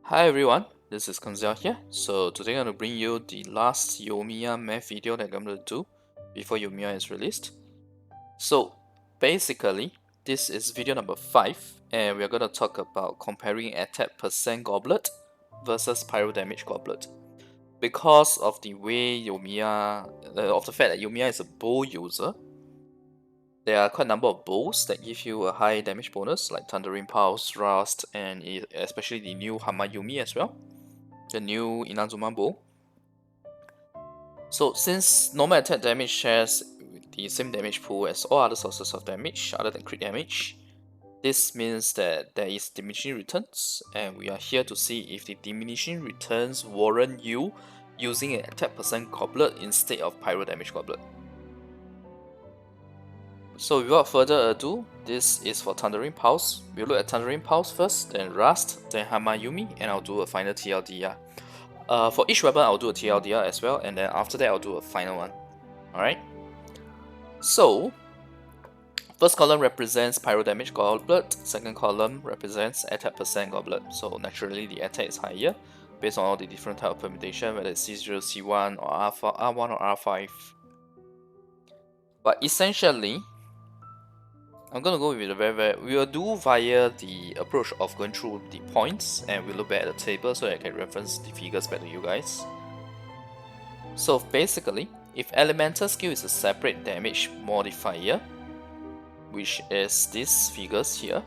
Hi everyone, this is Koinzell here. So today I'm going to bring you the last Yoimiya math video that I'm going to do before Yoimiya is released. So basically, this is video number 5 and we're going to talk about comparing attack percent goblet versus pyro damage goblet. Because of the way Yoimiya, of the fact that Yoimiya is a bow user, there are quite a number of bows that give you a high damage bonus like Thundering Pulse, Rust, and especially the new Hamayumi as well. The new Inazuma bow. So since normal attack damage shares the same damage pool as all other sources of damage other than crit damage, this means that there is diminishing returns, and we are here to see if the diminishing returns warrant you using an attack percent goblet instead of pyro damage goblet. So without further ado, this is for Thundering Pulse. We'll look at Thundering Pulse first, then Rust, then Hamayumi, and I'll do a final TLDR. For each weapon, I'll do a TLDR as well, and then after that, I'll do a final one. Alright? So, first column represents Pyro Damage Goblet, second column represents Attack Percent Goblet. So, naturally, the attack is higher based on all the different type of permutation, whether it's C0, C1, or R1 or R5. But essentially, I'm gonna go with the we will do via the approach of going through the points, and we'll look back at the table so I can reference the figures back to you guys. So basically, if elemental skill is a separate damage modifier, which is these figures here,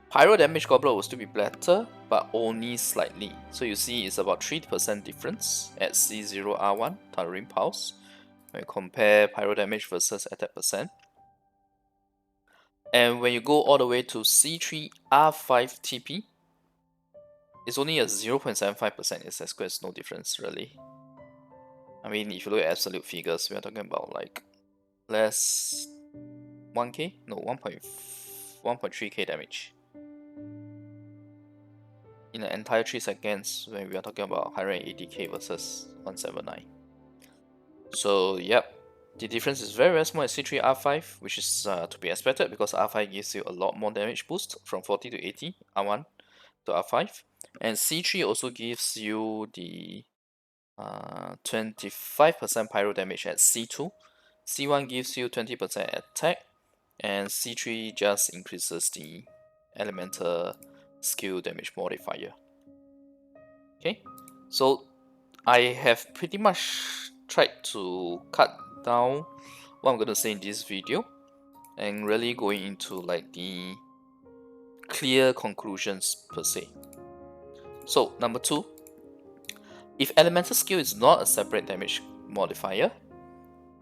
pyro damage goblet will still be better, but only slightly. So you see it's about 3% difference at C0R1 Thundering Pulse when you compare pyro damage versus attack percent. And when you go all the way to C3R5 TP, it's only a 0.75%. It's as good as no difference, really. I mean, if you look at absolute figures, we are talking about like less 1k? No, 1.3k damage in the entire 3 seconds when we are talking about 180k versus 179. So, yep. The difference is very small at C3R5, which is to be expected because R5 gives you a lot more damage boost from 40 to 80, R1 to R5. And C3 also gives you the 25% pyro damage at C2. C1 gives you 20% attack, and C3 just increases the elemental skill damage modifier. Okay, so I have pretty much tried to cut down what I'm going to say in this video and really going into like the clear conclusions per se. So number 2, if elemental skill is not a separate damage modifier,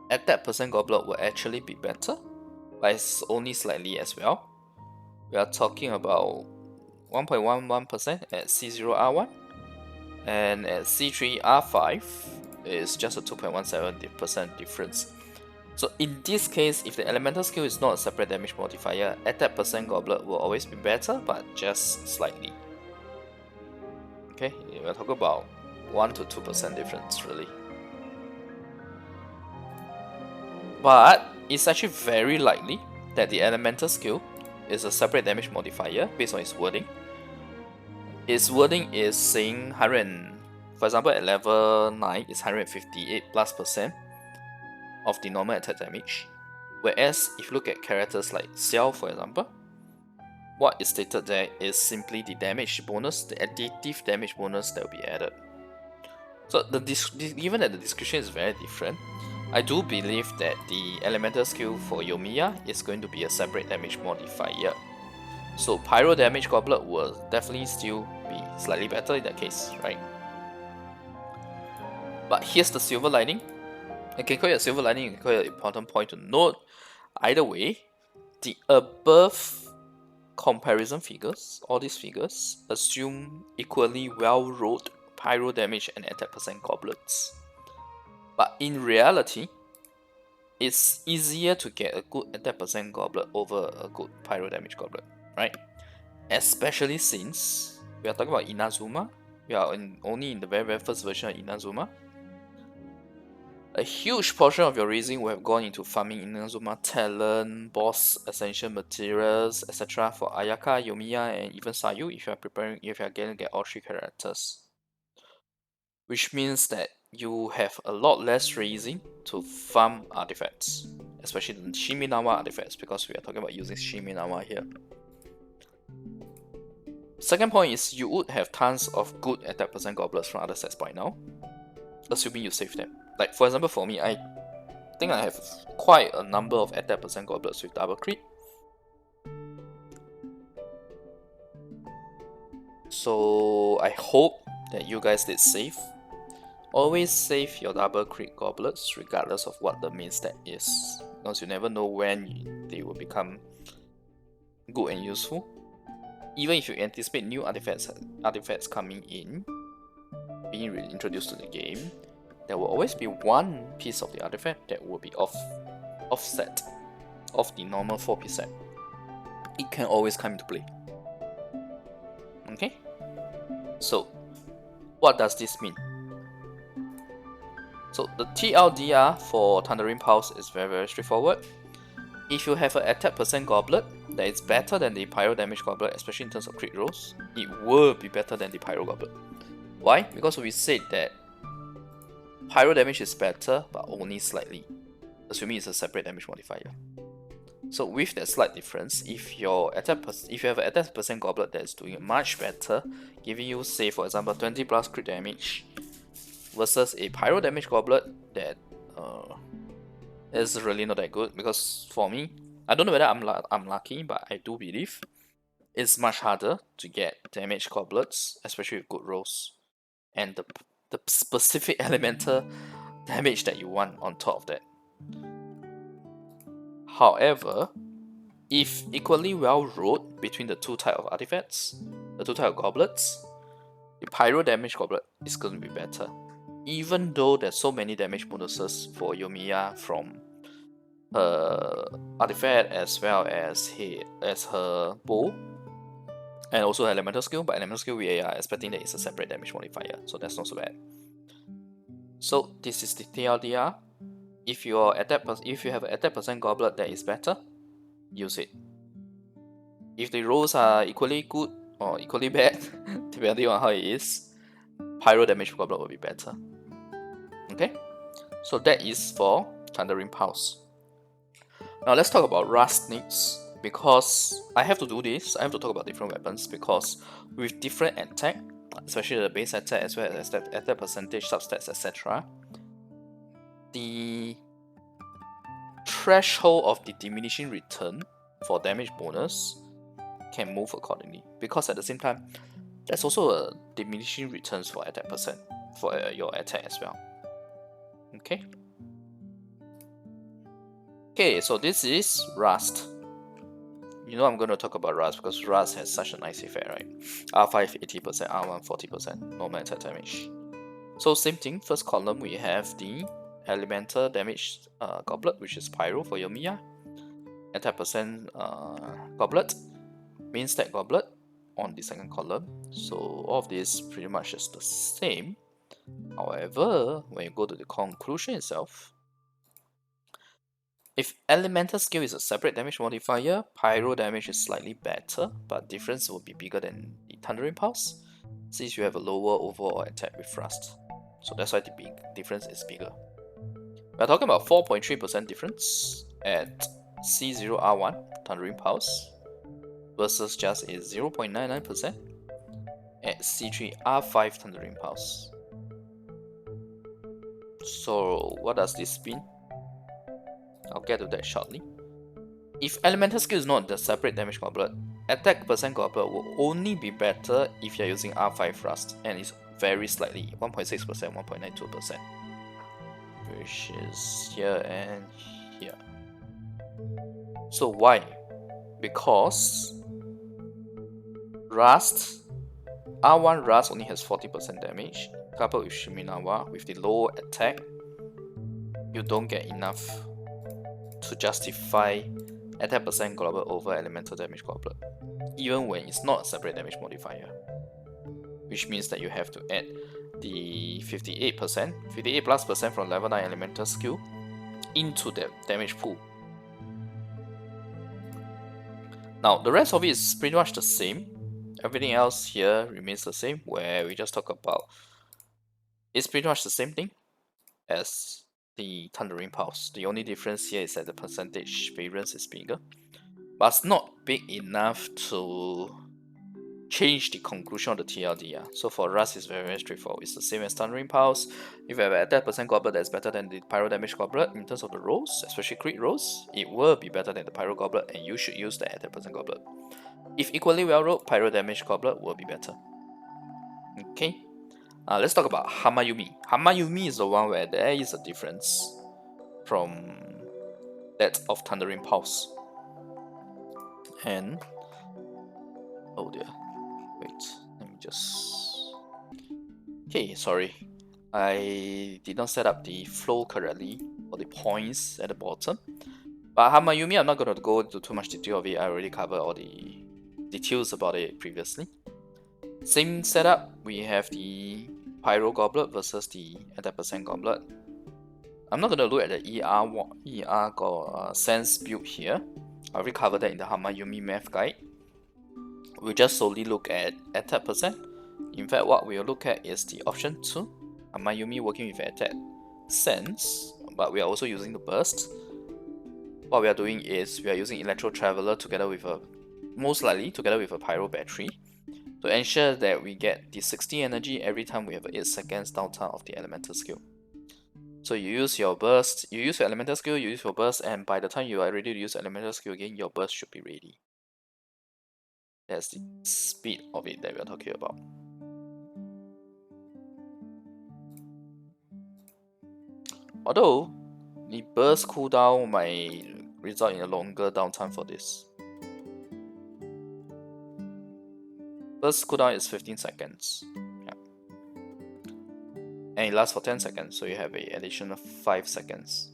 attack percent goblet will actually be better, but it's only slightly as well. We are talking about 1.11% at C0R1, and at C3R5 is just a 2.17% difference. So in this case, if the elemental skill is not a separate damage modifier, attack percent goblet will always be better, but just slightly. Okay, we're talking about 1 to 2% difference really. But it's actually very likely that the elemental skill is a separate damage modifier based on its wording. Its wording is saying for example at level 9 is 158 plus % of the normal attack damage. Whereas if you look at characters like Xiao for example, what is stated there is simply the damage bonus, the additive damage bonus that will be added. So given that the description is very different, I do believe that the elemental skill for Yoimiya is going to be a separate damage modifier. So Pyro Damage Goblet will definitely still be slightly better in that case, right? But here's the silver lining. I can call it a silver lining, you can call it an important point to note. Either way, the above comparison figures, all these figures, assume equally well-rolled Pyro Damage and attack percent goblets. But in reality, it's easier to get a good attack percent goblet over a good pyro damage goblet, right? Especially since we are talking about Inazuma. We are only in the very first version of Inazuma. a huge portion of your raising will have gone into farming Inazuma talent, boss essential materials, etc. for Ayaka, Yoimiya, and even Sayu if you are going to get all 3 characters. Which means that you have a lot less raising to farm artifacts, especially the Shiminawa artifacts, because we are talking about using Shiminawa here. Second point is you would have tons of good attack percent goblets from other sets by now, assuming you save them. Like for example, for me, I think I have quite a number of attack percent goblets with double crit. So I hope that you guys did save. Always save your double crit goblets regardless of what the main stat is, because you never know when they will become good and useful. Even if you anticipate new artifacts coming in, being reintroduced to the game, there will always be one piece of the artifact that will be offset of the normal 4-piece set. It can always come into play. Okay? So, what does this mean? So the TLDR for Thundering Pulse is very straightforward. If you have an attack percent goblet that is better than the Pyro damage goblet, especially in terms of crit rolls, it will be better than the Pyro goblet. Why? Because we said that Pyro damage is better, but only slightly, assuming it's a separate damage modifier. So with that slight difference, if you have an attack percent goblet that is doing much better, giving you, say for example, 20 plus crit damage, versus a Pyro damage goblet that is really not that good, because for me, I don't know whether I'm lucky, but I do believe it's much harder to get damage goblets, especially with good rolls, and the specific elemental damage that you want on top of that. However, if equally well rolled between the 2 type of artifacts, the 2 type of goblets, the Pyro damage goblet is going to be better. Even though there's so many damage bonuses for Yoimiya from her artifact as well as her bow, and also her elemental skill, but elemental skill we are expecting that it's a separate damage modifier, so that's not so bad. So this is the TLDR. If you have an attack percent goblet that is better, use it. If the rolls are equally good or equally bad, depending on how it is, Pyro damage goblet will be better. Okay, so that is for Thundering Pulse. Now let's talk about Rust needs, because I have to do this. I have to talk about different weapons, because with different attack, especially the base attack as well as attack percentage, substats, etc., the threshold of the diminishing return for damage bonus can move accordingly, because at the same time, there's also a diminishing returns for attack percent for your attack as well. Okay, so this is Rust. You know I'm going to talk about Rust because Rust has such a nice effect, right? R5 80%, R1 40%, normal attack damage. So same thing, first column we have the elemental damage goblet, which is Pyro for Yoimiya. Attack percent goblet, main stat goblet on the second column. So all of this pretty much is the same. However, when you go to the conclusion itself, if elemental skill is a separate damage modifier, Pyro damage is slightly better, but difference will be bigger than the Thundering Pulse, since you have a lower overall attack with Rust. So that's why the big difference is bigger. We're talking about 4.3% difference at C0R1 Thundering Pulse versus just a 0.99% at C3R5 Thundering Pulse. So what does this mean? I'll get to that shortly. If elemental skill is not the separate damage goblet, attack percent goblet will only be better if you're using R5 Rust, and it's very slightly 1.6%, 1.92%, which is here and here. So why? Because Rust, R1 Rust only has 40% damage, coupled with Shiminawa with the low attack, you don't get enough to justify attack percent goblet over elemental damage goblet, even when it's not a separate damage modifier. Which means that you have to add the 58%, 58+% from level 9 elemental skill into the damage pool. Now, the rest of it is pretty much the same. Everything else here remains the same, where we just talk about it's pretty much the same thing as the Thundering Pulse. The only difference here is that the percentage variance is bigger, but it's not big enough to change the conclusion of the TLDR. So for Rust, it's very straightforward. It's the same as Thundering Pulse. If you have an attack percent goblet that's better than the Pyro damage goblet in terms of the rolls, especially crit rolls, it will be better than the Pyro goblet, and you should use the attack percent goblet. If equally well rolled, Pyro damage goblet will be better. Okay, let's talk about Hamayumi. Hamayumi is the one where there is a difference from that of Thundering Pulse. And oh dear, wait, let me just. Okay, sorry, I did not set up the flow correctly for the points at the bottom. But Hamayumi, I'm not going to go into too much detail of it. I already covered all the details about it previously. Same setup, we have the Pyro Goblet versus the attack percent Goblet. I'm not going to look at the ER sense build here. I already covered that in the Hamayumi math guide. We'll just solely look at attack percent. In fact, what we'll look at is the option 2, Hamayumi working with attack sense, but we are also using the burst. What we are doing is we are using Electro Traveler together with most likely together with a Pyro battery to ensure that we get the 60 energy every time we have 8 seconds downtime of the elemental skill. So you use your burst, you use your elemental skill, you use your burst, and by the time you are ready to use elemental skill again, your burst should be ready. That's the speed of it that we are talking about. Although the burst cooldown might result in a longer downtime for this. Burst cooldown is 15 seconds. Yeah. And it lasts for 10 seconds, so you have an additional 5 seconds.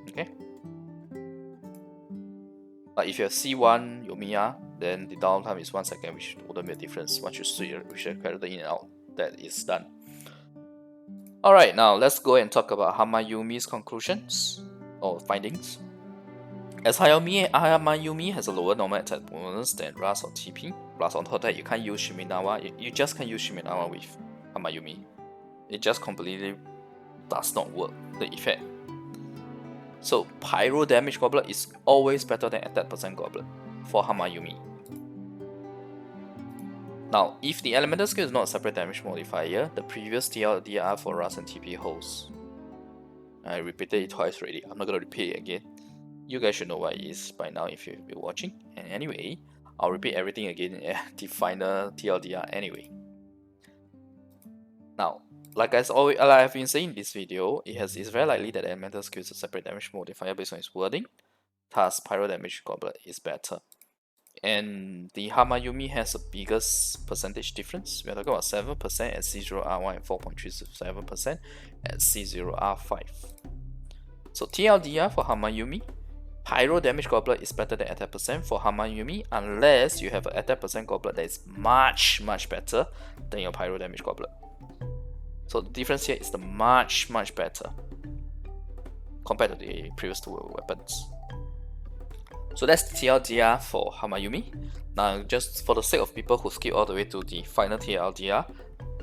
Okay? But if you have C1 Yoimiya, then the downtime is 1 second, which wouldn't make a difference. Once you switch your character in and out, that is done. Alright, now let's go and talk about Hamayumi's conclusions or findings. As Hamayumi has a lower normal attack bonus than Rust or TP, plus on top of that you can't use Shiminawa, you just can't use Shiminawa with Hamayumi. It just completely does not work, the effect. So Pyro damage goblet is always better than attack percent goblet for Hamayumi. Now, if the elemental skill is not a separate damage modifier, the previous TLDR for Rust and TP holds. I repeated it twice already, I'm not going to repeat it again. You guys should know what it is by now if you've been watching. And anyway, I'll repeat everything again at the final TLDR anyway. Now, like I've been saying in this video, it's very likely that the elemental skill is a separate damage modifier based on its wording. Thus, Pyro damage goblet is better. And the Hamayumi has the biggest percentage difference. We are talking about 7% at C0R1 and 4.37% at C0R5. So TLDR for Hamayumi, Pyro damage goblet is better than attack percent for Hamayumi unless you have an attack percent goblet that is much better than your Pyro damage goblet. So the difference here is the much better compared to the previous two weapons. So that's TLDR for Hamayumi. Now, just for the sake of people who skip all the way to the final TLDR,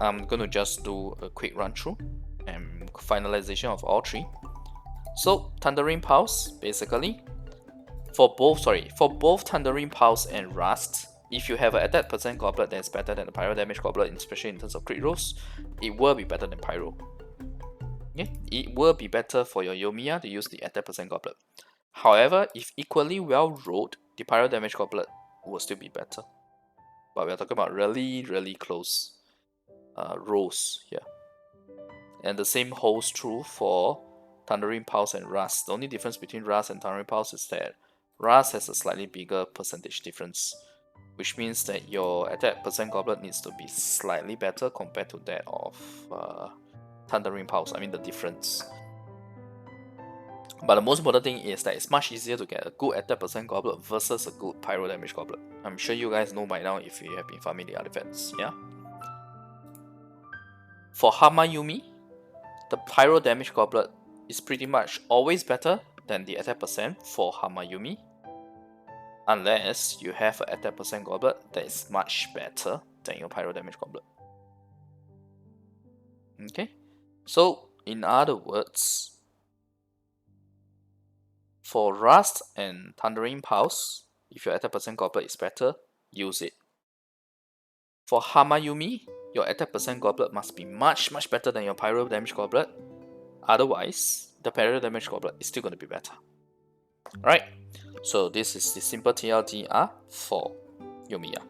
I'm going to just do a quick run through and finalization of all three. So Thundering Pulse, basically, for both Thundering Pulse and Rust, if you have an attack percent goblet that is better than the Pyro damage goblet, especially in terms of crit rolls, it will be better than Pyro. Okay? It will be better for your Yoimiya to use the attack percent goblet. However, if equally well rolled, the Pyro damage goblet will still be better. But we're talking about really close rolls here. And the same holds true for Thundering Pulse and Rust. The only difference between Rust and Thundering Pulse is that Rust has a slightly bigger percentage difference, which means that your attack percent goblet needs to be slightly better compared to that of Thundering Pulse. I mean the difference. But the most important thing is that it's much easier to get a good attack percent goblet versus a good Pyro damage goblet. I'm sure you guys know by now if you have been farming the artifacts, yeah? For Hamayumi, the Pyro Damage Goblet is pretty much always better than the attack percent for Hamayumi, unless you have an attack percent goblet that is much better than your Pyro Damage Goblet. Okay, so in other words, for Rust and Thundering Pulse, if your attack percent goblet is better, use it. For Hamayumi, your attack percent goblet must be much better than your Pyro Damage Goblet. Otherwise, the Pyro Damage Goblet is still going to be better. Alright, so this is the simple TLDR for Yoimiya.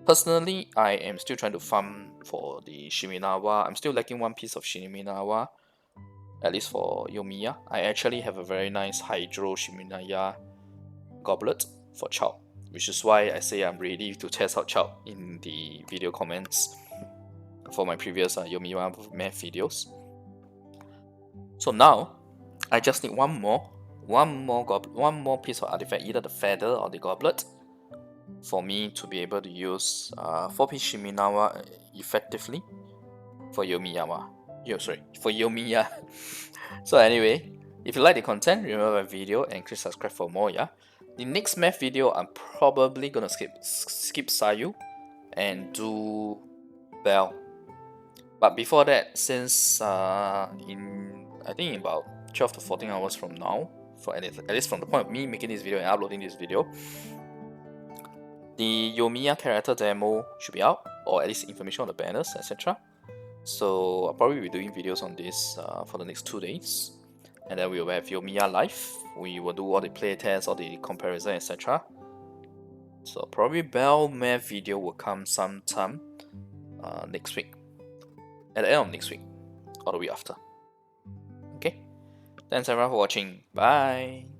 Personally, I am still trying to farm for the Shiminawa. I'm still lacking one piece of Shiminawa, at least for Yoimiya. I actually have a very nice Hydro Shiminaya goblet for Chao, which is why I say I'm ready to test out Chao in the video comments for my previous Yoimiya math videos. So now, I just need one more piece of artifact, either the feather or the goblet, for me to be able to use 4-piece Shiminawa effectively for Yoimiya. So anyway, if you like the content, remember my video and click subscribe for more, yeah? The next math video, I'm probably gonna skip Sayu and do Bell. But before that, since in I think about 12 to 14 hours from now, for at least from the point of me making this video and uploading this video, the Yoimiya character demo should be out, or at least information on the banners, etc. So I'll probably be doing videos on this for the next 2 days, and then we will have Yoimiya live. We will do all the playtests, all the comparison, etc. So probably Bell math video will come sometime next week, at the end of next week, or the week after. Okay, thanks everyone for watching. Bye.